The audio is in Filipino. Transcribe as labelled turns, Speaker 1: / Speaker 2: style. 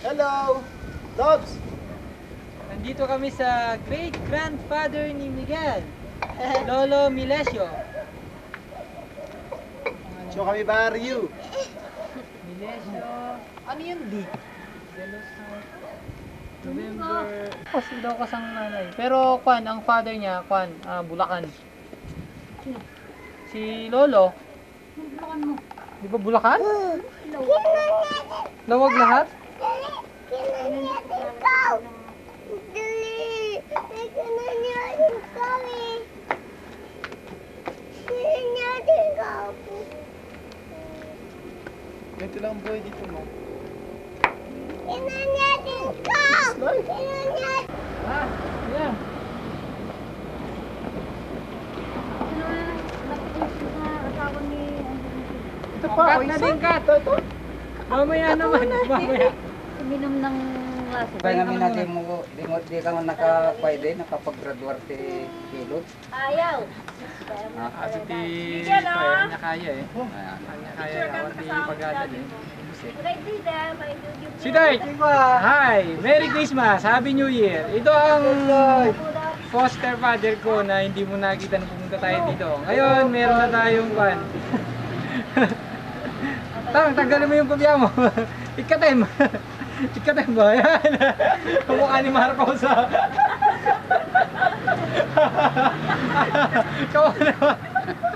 Speaker 1: Hello! Dobbs!
Speaker 2: Nandito kami sa great-grandfather ni Miguel, Lolo Milesio.
Speaker 1: Show kami barrio.
Speaker 2: Milesio. Ano yun, D? November. Kasi daw kasang nanay. Pero, ang father niya, Bulacan. Si Lolo.
Speaker 3: Bulacan mo.
Speaker 2: Di ba Bulacan? Lawag lahat?
Speaker 1: Ganito lang ang buhay dito mo.
Speaker 2: Ah, yeah.
Speaker 1: Ito pa,
Speaker 2: Cut na din, cut.
Speaker 1: Ito.
Speaker 2: Mamaya naman, mamaya.
Speaker 3: Uminom ng laso.
Speaker 4: Kaya namin natin di ka nakapwede, nakapag-graduate si Pilot.
Speaker 3: Ayaw.
Speaker 2: Asa ti kaya niya kaya eh. Kanya kaya awan ti pagada din. Si Dark! Hi! Merry Christmas! Happy New Year! Ito ang foster father ko na hindi mo nakita na pumunta tayo dito. Ngayon, meron na tayong pan. Tanggalin mo yung pabya mo. Ikatin mo. Ikatin mo. Ayan. Kamukha ni Marcos. Kamukha ni Marcos.